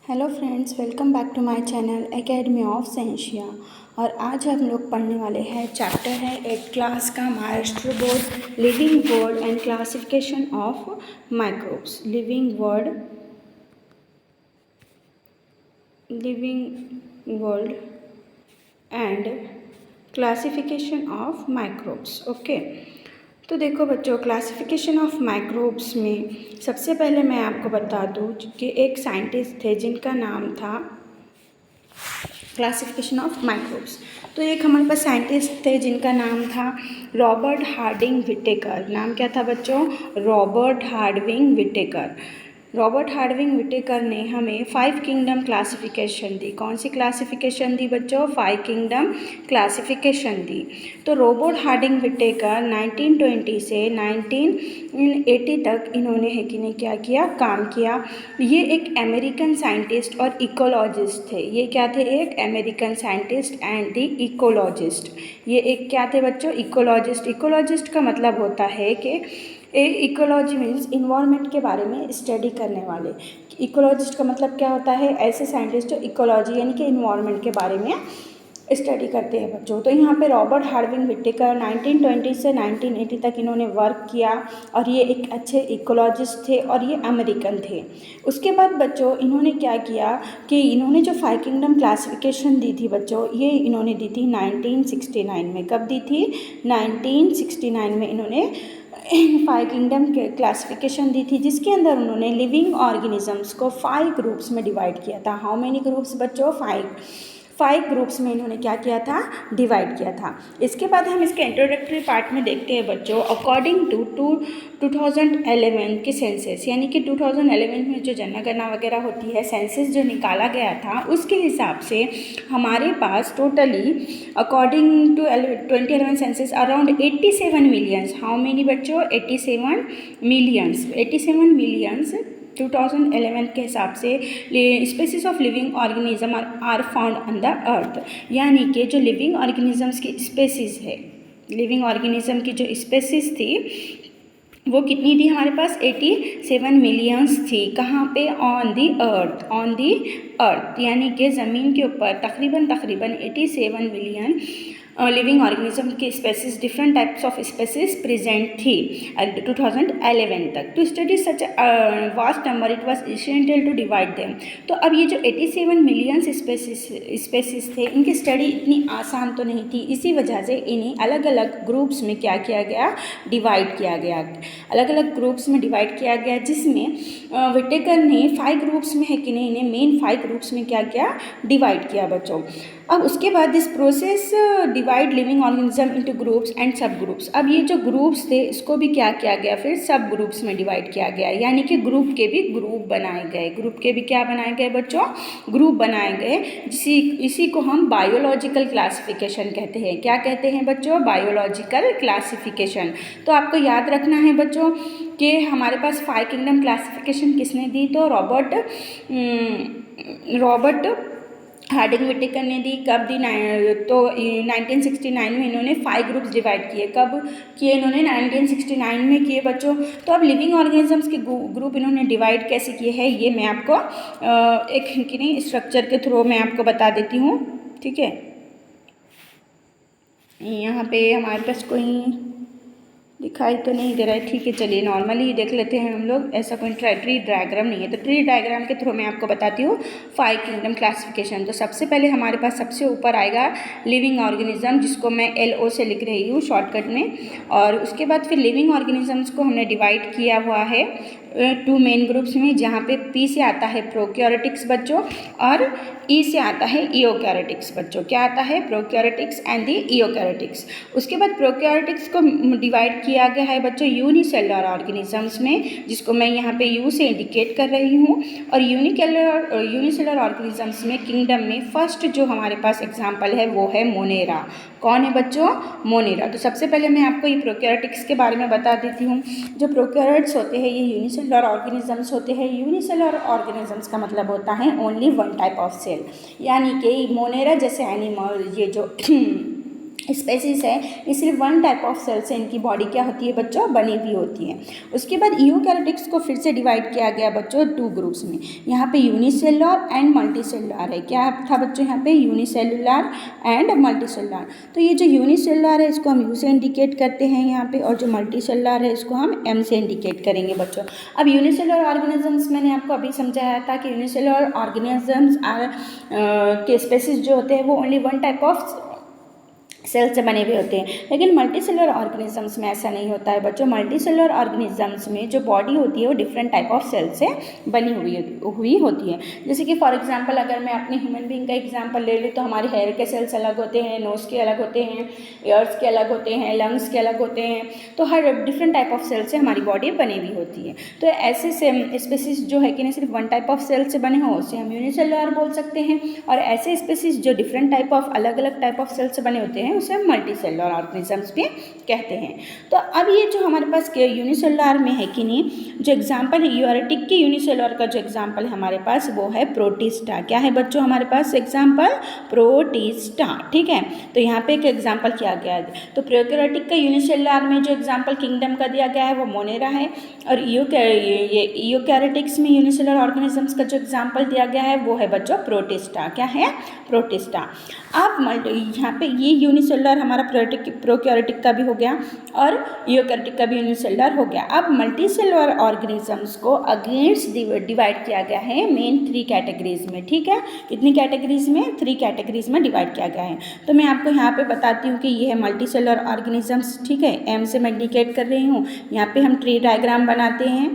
Hello friends, welcome back to my channel academy of सेंशिया। और आज हम लोग पढ़ने वाले हैं चैप्टर है 8 क्लास का Maharashtra board living world and classification of microbes. Living world and classification of microbes. Okay, तो देखो बच्चों, क्लासिफिकेशन ऑफ माइक्रोब्स में सबसे पहले मैं आपको बता दूं कि एक साइंटिस्ट थे जिनका नाम था क्लासिफिकेशन ऑफ माइक्रोब्स। तो एक हमारे पास साइंटिस्ट थे जिनका नाम था रॉबर्ट हार्डिंग विटेकर। नाम क्या था बच्चों? Robert Harding Whittaker. Robert Harding Whittaker ने हमें 5 किंगडम क्लासिफिकेशन दी। कौन सी क्लासिफिकेशन दी बच्चों? 5 किंगडम क्लासिफिकेशन दी। तो रॉबर्ट हार्डिंग विटेकर 1920 से 1980 तक इन्होंने है कि नहीं क्या किया, काम किया। ये एक अमेरिकन साइंटिस्ट और इकोलॉजिस्ट थे। ये क्या थे? एक American scientist and the ecologist. ये एक क्या थे बच्चों? इकोलॉजिस्ट। इकोलॉजिस्ट का मतलब होता है कि इकोलॉजी मीन्स इन्वायरमेंट के बारे में स्टडी करने वाले। इकोलॉजिस्ट का मतलब क्या होता है? ऐसे साइंटिस्ट जो इकोलॉजी यानी कि इन्वायरमेंट के बारे में स्टडी करते हैं बच्चों। तो यहाँ पे रॉबर्ट हार्डविंग विटेकर 1920 से 1980 तक इन्होंने वर्क किया और ये एक अच्छे इकोलॉजिस्ट थे और ये अमेरिकन थे। उसके बाद बच्चों इन्होंने क्या किया कि इन्होंने जो 5 किंगडम क्लासिफिकेशन दी थी बच्चों, ये इन्होंने दी थी 1969 में। कब दी थी? 1969 में इन्होंने 5 किंगडम क्लासिफिकेशन दी थी, जिसके अंदर उन्होंने लिविंग ऑर्गेनिजम्स को 5 ग्रुप्स में डिवाइड किया था। हाउ मेनी ग्रुप्स बच्चों? 5 ग्रुप्स में इन्होंने क्या किया था? डिवाइड किया था। इसके बाद हम इसके इंट्रोडक्टरी पार्ट में देखते हैं बच्चों। अकॉर्डिंग टू 2011 के सेंसस, यानी कि 2011 में जो जनगणना वगैरह होती है, सेंसस जो निकाला गया था, उसके हिसाब से हमारे पास totally according to 2011 census around 87 millions. How many बच्चों? 87 मिलियंस। 87 मिलियंस 2011 के हिसाब से species of living organism are found on the earth. यानी कि जो लिविंग ऑर्गेनिजम्स की स्पेसीज है, लिविंग ऑर्गेनिज्म की जो स्पेसीज थी वो कितनी थी हमारे पास? 87 मिलियंस थी। कहाँ पे? On the earth. On the अर्थ यानी कि ज़मीन के ऊपर तकरीबन 87 मिलियन लिविंग ऑर्गेनिज्म की species, different types of species present थी 2011 तक। To study such vast number it was essential to divide them. तो अब ये जो 87 मिलियंस स्पेसीज थे, इनकी स्टडी इतनी आसान तो नहीं थी, इसी वजह से इन्हें अलग अलग ग्रुप्स में क्या किया गया? डिवाइड किया गया। अलग अलग ग्रुप्स में डिवाइड किया गया, जिसमें विटेकर ने 5 ग्रुप्स में है कि नहीं, इन्हें मेन 5 ग्रुप्स में क्या किया? डिवाइड किया बच्चों। अब उसके बाद this process divide living organism into groups and सब ग्रुप्स। अब ये जो ग्रुप्स थे इसको भी क्या किया गया? फिर सब ग्रुप्स में डिवाइड किया गया, यानी कि ग्रुप के भी ग्रुप बनाए गए। ग्रुप के भी क्या बनाए गए बच्चों? ग्रुप बनाए गए। इसी को हम बायोलॉजिकल क्लासिफिकेशन कहते हैं। क्या कहते हैं बच्चों? Biological classification. तो आपको याद रखना है बच्चों कि हमारे पास 5 किंगडम क्लासिफिकेशन किसने दी? तो रॉबर्ट हार्डिंग विटेकर ने दी। कब दी? तो 1969 में इन्होंने 5 ग्रुप्स डिवाइड किए। कब किए इन्होंने? 1969 में किए बच्चों। तो अब लिविंग ऑर्गेनिजम्स के ग्रुप इन्होंने डिवाइड कैसे किए हैं, ये मैं आपको एक कि नहीं स्ट्रक्चर के थ्रू मैं आपको बता देती हूँ। ठीक है, यहाँ पे हमारे पास कोई दिखाई तो नहीं दे रहा है। ठीक है, चलिए नॉर्मली ही देख लेते हैं हम लोग। ऐसा कोई ट्री डायग्राम नहीं है, तो ट्री डायग्राम के थ्रू मैं आपको बताती हूँ 5 किंगडम क्लासिफिकेशन। तो सबसे पहले हमारे पास सबसे ऊपर आएगा लिविंग ऑर्गेनिज्म, जिसको मैं LO से लिख रही हूँ शॉर्टकट में। और उसके बाद फिर लिविंग ऑर्गेनिजम्स को हमने डिवाइड किया हुआ है 2 मेन ग्रुप्स में, जहाँ पे P से आता है प्रोकैरियोटिक्स बच्चों और E से आता है ईओकैरियोटिक्स बच्चों। क्या आता है? Prokaryotics and the eukaryotics. उसके बाद प्रोकैरियोटिक्स को डिवाइड किया गया है बच्चों यूनिसेलुलर ऑर्गेनिजम्स में, जिसको मैं यहाँ पे U से इंडिकेट कर रही हूँ। और यूनिसेलुलर ऑर्गेनिजम्स में किंगडम में फर्स्ट जो हमारे पास एग्जाम्पल है वो है मोनेरा। कौन है बच्चों? मोनेरा। तो सबसे पहले मैं आपको ये प्रोकैरियोटिक्स के बारे में बता देती हूँ। जो प्रोकैरियोट्स होते हैं ये यूनिसेलुलर ऑर्गेनिजम्स होते हैं। यूनिसेलुलर ऑर्गेनिजम्स का मतलब होता है only one type of cell, यानी कि मोनेरा जैसे एनिमल, ये जो स्पेसीज है, ये सिर्फ वन टाइप ऑफ सेल से इनकी बॉडी क्या होती है बच्चों, बनी हुई होती है। उसके बाद यूकैरियोटिक्स को फिर से डिवाइड किया गया बच्चों टू ग्रुप्स में। यहाँ पे यूनिसेलुलर एंड मल्टीसेलुलर है। क्या था बच्चों यहाँ पे, यूनिसेलुलर एंड मल्टीसेलुलर। तो ये जो यूनिसेलुलर है इसको हम यू से इंडिकेट करते हैं यहाँ पे, और जो मल्टीसेलुलर है इसको हम एम से इंडिकेट करेंगे बच्चों। अब यूनिसेलुलर ऑर्गेनिजम्स मैंने आपको अभी समझाया था कि यूनिसेलुलर ऑर्गेनिजम्स के स्पेसीज जो होते हैं वो only one type of cell से बने हुए होते हैं, लेकिन मल्टी सेलुलर ऑर्गेनिजम्स में ऐसा नहीं होता है बच्चों। मल्टी सेलुलर ऑर्गेनिजम्स में जो बॉडी होती है वो डिफरेंट टाइप ऑफ सेल से बनी हुई होती है। जैसे कि फॉर एग्जांपल अगर मैं अपने ह्यूमन बीइंग का एग्जांपल ले लूँ तो हमारे हेयर के सेल्स अलग होते हैं, नोज़ के अलग होते हैं, ईयर्स के अलग होते हैं, लंग्स के अलग होते हैं। तो हर डिफरेंट टाइप ऑफ सेल से हमारी बॉडी बनी हुई होती है। तो ऐसे स्पेसीज जो है कि नहीं सिर्फ वन टाइप ऑफ सेल से बने हों उसे हम यूनिसेलुलर बोल सकते हैं, और ऐसे स्पेसीज जो डिफरेंट टाइप ऑफ अलग अलग टाइप ऑफ सेल से बने होते हैं उसे हम मल्टी सेलुलर ऑर्गेनिजम्स भी कहते हैं। तो अब ये जो हमारे पास यूनिसेलुलर में है कि नहीं, जो एग्जांपल है यूकैरियोटिक के यूनिसेलुलर का जो एग्जांपल है हमारे पास वो है प्रोटिस्टा। क्या है बच्चों हमारे पास एग्जांपल, प्रोटिस्टा। ठीक है, तो यहाँ पे एक एग्जांपल किया गया है। तो प्रोकैरियोटिक का यूनिसेलुलर में जो एग्जांपल किंगडम का दिया गया है वो मोनेरा है, और यूकैरियोटिक्स में यूनिसेलुलर ऑर्गेनिजम्स का जो एग्जांपल दिया गया है वो है बच्चों प्रोटिस्टा। क्या है, प्रोटिस्टा। अब यहाँ पे ये यूनिसेलुलर हमारा प्रोकैरियोटिक का भी हो गया और यूकैरियोटिक का भी यूनिसेलुलर हो गया। अब मल्टी सेलुलर ऑर्गेनिजम्स को अगेंस्ट डिवाइड किया गया है मेन 3 कैटेगरीज में। ठीक है, कितनी कैटेगरीज में, 3 कैटेगरीज में डिवाइड किया गया है। तो मैं आपको यहाँ पे बताती हूँ कि ये है मल्टी सेलुलर ऑर्गेनिजम्स। ठीक है, एम से मैं इंडिकेट कर रही हूँ। यहाँ पे हम ट्री डायग्राम बनाते हैं,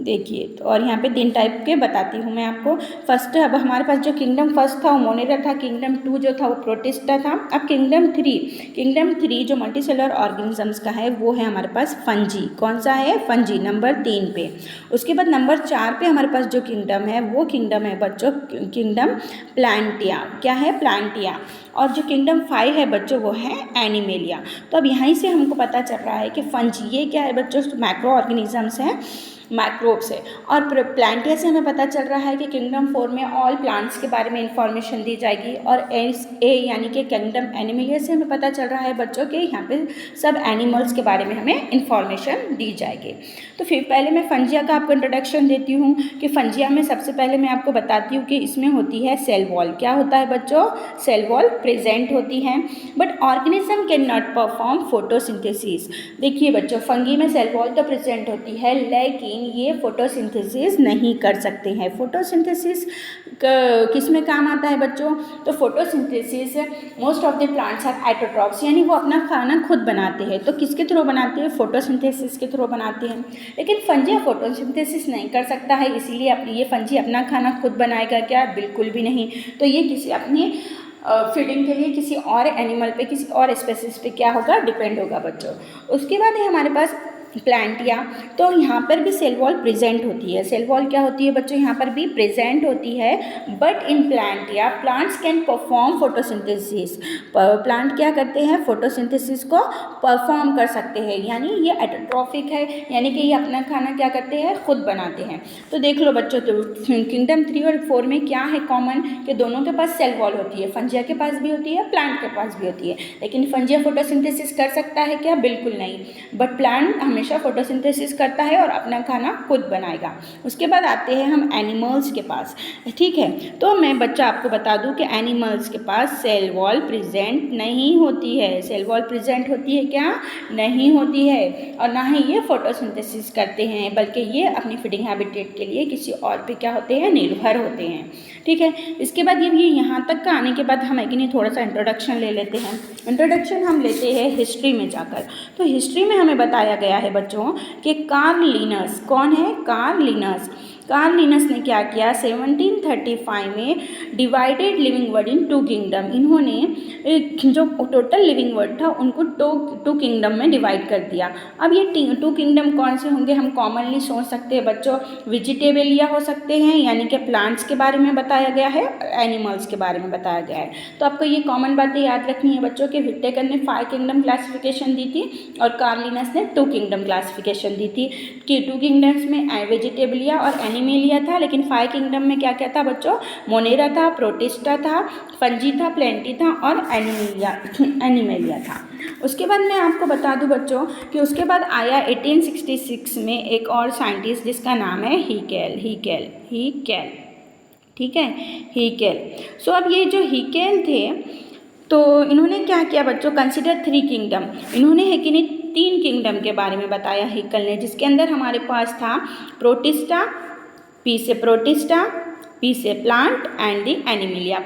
देखिए। तो और यहाँ पे 3 टाइप के बताती हूँ मैं आपको। फर्स्ट अब हमारे पास जो किंगडम फर्स्ट था वो मोनेरा था, किंगडम 2 जो था वो प्रोटिस्टा था। अब किंगडम 3 जो मल्टी सेलुलर ऑर्गेनिजम्स का है वो है हमारे पास फंजी। कौन सा है, फंजी, नंबर 3 पे। उसके बाद नंबर 4 पे हमारे पास जो किंगडम है वो किंगडम है बच्चों किंगडम प्लांटिया। क्या है, प्लांटिया। और जो किंगडम 5 है बच्चों वो है एनिमेलिया। तो अब यहीं से हमको पता चल रहा है कि फंजी ये क्या है बच्चों, मैक्रो ऑर्गेनिजम्स हैं, माइक्रोब्स है। और प्लांटिया से हमें पता चल रहा है कि किंगडम 4 में ऑल प्लांट्स के बारे में इंफॉर्मेशन दी जाएगी, और यानी कि किंगडम एनिमलिया से हमें पता चल रहा है बच्चों के यहाँ पे सब एनिमल्स के बारे में हमें इंफॉर्मेशन दी जाएगी। तो फिर पहले मैं फंजिया का आपको इंट्रोडक्शन देती हूँ कि फंजिया में सबसे पहले मैं आपको बताती हूँ कि इसमें होती है सेल वॉल। क्या होता है बच्चों, सेल वॉल प्रेजेंट होती है, but organism can not perform photosynthesis. देखिए बच्चों, फंगी में सेल वॉल तो प्रेजेंट होती है लेकिन ये फोटोसिंथेसिस नहीं कर सकते हैं। फोटोसिंथेसिस किस में काम आता है बच्चों, तो photosynthesis most of the plants are autotrophs, यानी वो अपना खाना खुद बनाते हैं। तो किसके थ्रू बनाते हैं, फोटोसिंथेसिस के थ्रू बनाते हैं। लेकिन फंजी फोटोसिंथेसिस नहीं कर सकता है, इसीलिए ये फंजी अपना खाना खुद बनाएगा क्या, बिल्कुल भी नहीं। तो ये किसी अपनी फीडिंग के लिए किसी और एनिमल पे, किसी और स्पेसीज पे क्या होगा, डिपेंड होगा बच्चों। उसके बाद है हमारे पास प्लांटिया। तो यहाँ पर भी सेल वॉल प्रेजेंट होती है। सेल वॉल क्या होती है बच्चों, यहाँ पर भी प्रेजेंट होती है, but in plantae plants can perform photosynthesis. Plant क्या करते हैं, फोटोसिंथेसिस को परफॉर्म कर सकते हैं, यानी ये एटोट्रॉफिक है, यानी कि ये अपना खाना क्या करते हैं, खुद बनाते हैं। तो देख लो बच्चों, तो किंगडम 3 और 4 में क्या है कॉमन, कि दोनों के पास सेल वॉल होती है। फंजिया के पास भी होती है, प्लांट के पास भी होती है। लेकिन फंजिया फोटोसिंथेसिस कर सकता है क्या, बिल्कुल नहीं, बट प्लांट हमेशा फोटोसिंथेसिस करता है और अपना खाना खुद बनाएगा। उसके बाद आते हैं हम एनिमल्स के पास। ठीक है, तो मैं बच्चा आपको बता दूं कि एनिमल्स के पास सेल वॉल प्रेजेंट नहीं होती है। सेल वॉल प्रेजेंट होती है क्या, नहीं होती है, और ना ही ये फोटोसिंथेसिस करते हैं, बल्कि ये अपनी फीडिंग हैबिटेट के लिए किसी और पे क्या होते हैं, निर्भर होते हैं। ठीक है, इसके बाद ये यहाँ तक का आने के बाद हम एक थोड़ा सा इंट्रोडक्शन ले लेते हैं। इंट्रोडक्शन हम लेते हैं हिस्ट्री में जाकर। तो हिस्ट्री में हमें बताया गया है बच्चों कि कार्ल लिनस, कौन है, कार्ल लिनस। कार्ल लिनस ने क्या किया, 1735 में divided living word in 2 kingdom. इन्होंने जो टोटल लिविंग वर्ड था उनको 2 किंगडम में डिवाइड कर दिया। अब ये 2 किंगडम कौन से होंगे, हम कॉमनली सोच सकते हैं बच्चों, वेजिटेबलिया हो सकते हैं, यानी कि प्लांट्स के बारे में बताया गया है, एनिमल्स के बारे में बताया गया है। तो आपको ये कॉमन बातें याद रखनी है बच्चों कि विटेकर ने 5 किंगडम क्लासिफिकेशन दी थी और कार्ल लिनस ने 2 किंगडम क्लासिफिकेशन दी थी, कि 2 किंगडम्स में वेजिटेबलिया और एनिमेलिया था, लेकिन फाइव किंगडम में क्या क्या था बच्चों, मोनेरा था, प्रोटिस्टा था, फंजी था, प्लेंटी था और एनिमेलिया था। उसके बाद मैं आपको बता दूं बच्चों कि उसके बाद आया 1866 में एक और साइंटिस्ट जिसका नाम है हीकेल, ठीक है, हीकेल। सो अब ये जो हीकेल थे तो इन्होंने क्या किया बच्चों, कंसिडर 3 किंगडम, इन्होंने है कि नहीं 3 किंगडम के बारे में बताया हीकेल ने, जिसके अंदर हमारे पास था प्रोटिस्टा, पी से प्रोटिस्टा, पी से plant and the Animalia,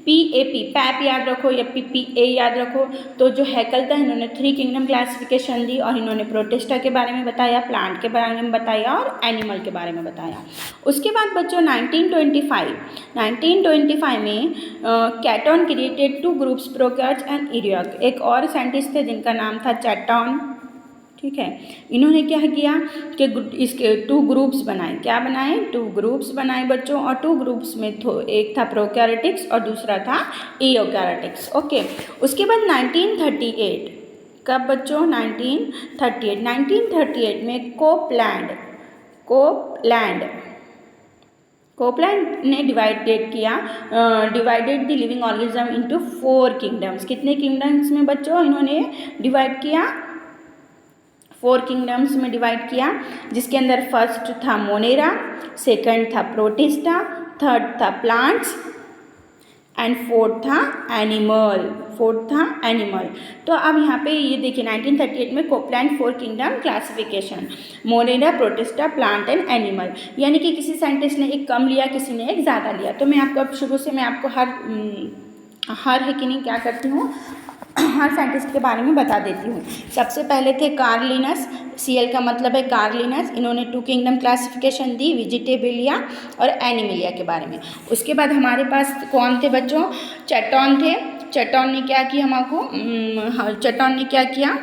PAP PAP याद रखो या PPA याद रखो। तो जो हैकल था इन्होंने 3 किंगडम क्लासिफिकेशन दी और इन्होंने प्रोटिस्टा के बारे में बताया, प्लांट के बारे में बताया और एनिमल के बारे में बताया। उसके बाद बच्चों 1925 में कैटन क्रिएटेड 2 ग्रुप्स, प्रोकैर्ट्स एंड यूरियक। एक और साइंटिस्ट थे जिनका नाम था चैटन, ठीक है। इन्होंने क्या किया कि इसके 2 ग्रुप्स बनाए, क्या बनाए, 2 ग्रुप्स बनाए बच्चों, और 2 ग्रुप्स में एक था प्रोकैरियोटिक्स और दूसरा था यूकैरियोटिक्स, ओके। उसके बाद 1938, कब बच्चों, 1938 में कोपलैंड ने divided the living organism into 4 kingdoms. कितने किंगडम्स में बच्चों इन्होंने डिवाइड किया, 4 किंगडम्स में डिवाइड किया, जिसके अंदर फर्स्ट था मोनेरा, सेकंड था प्रोटिस्टा, थर्ड था प्लांट्स एंड फोर्थ था एनिमल। तो अब यहाँ पे ये देखिए 1938 में Copeland 4 kingdom classification, Monera, protista, plant and animal, यानी कि किसी साइंटिस्ट ने एक कम लिया, किसी ने एक ज़्यादा लिया। तो मैं आपको अब शुरू से मैं आपको हर है कि नहीं क्या करती हूँ, हर साइंटिस्ट के बारे में बता देती हूँ। सबसे पहले थे कार्ल लिनस, CL का मतलब है कार्ल लिनस, इन्होंने 2 किंगडम क्लासिफिकेशन दी, वेजिटेबलिया और एनिमिलिया के बारे में। उसके बाद हमारे पास कौन थे बच्चों, चैटन थे। चैटन ने क्या किया,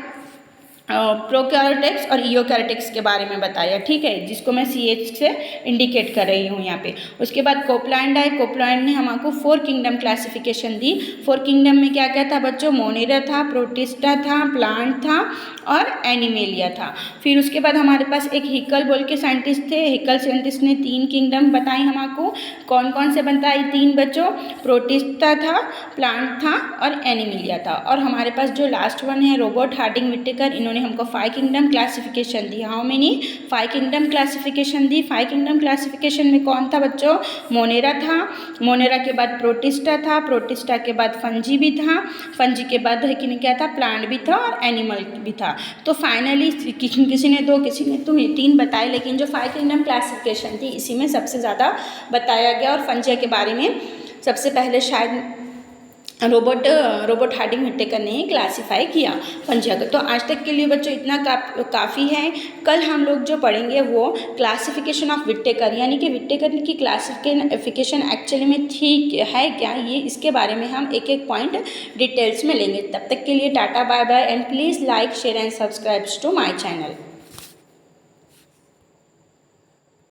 प्रोकैरियोटिक्स और यूकैरियोटिक्स के बारे में बताया, ठीक है, जिसको मैं CH से इंडिकेट कर रही हूँ यहाँ पे। उसके बाद कोपलैंड आए, कोपलैंड ने हमको 4 किंगडम क्लासिफिकेशन दी। 4 किंगडम में क्या क्या था बच्चों, मोनेरा था, प्रोटिस्टा था, प्लांट था और एनिमेलिया था। फिर उसके बाद हमारे पास एक हिकल बोल के साइंटिस्ट थे, हिकल साइंटिस्ट ने 3 किंगडम बताई हमको। कौन कौन से बताई 3 बच्चों, प्रोटिस्टा था, प्लांट था और एनिमेलिया था। और हमारे पास जो लास्ट वन है रॉबर्ट हार्डिंग विटेकर, इन्होंने हमको 5 kingdom classification the. How many, 5 kingdom classification the. 5 kingdom classification में कौन था बच्चों, मोनेरा था, मोनेरा के बाद प्रोटिस्टा था, प्रोटिस्टा के बाद फंजी भी था, फंजी के बाद है कि नहीं क्या था, प्लांट भी था और एनिमल भी था। तो फाइनली किसी ने 2 किसी ने 3 बताए, लेकिन जो 5 किंगडम क्लासिफिकेशन थी इसी में सबसे ज़्यादा बताया गया। और फंजिया के बारे में सबसे पहले शायद रॉबर्ट हार्डिंग विटेकर ने क्लासीफाई किया फंजिया को। तो आज तक के लिए बच्चों इतना काफ़ी है। कल हम लोग जो पढ़ेंगे वो क्लासिफिकेशन ऑफ विटेकर, यानी कि विटेकर की क्लासिफिकेशन एक्चुअली में ठीक है क्या, ये इसके बारे में हम एक एक पॉइंट डिटेल्स में लेंगे। तब तक के लिए tata bye bye and please like share and subscribe to my channel.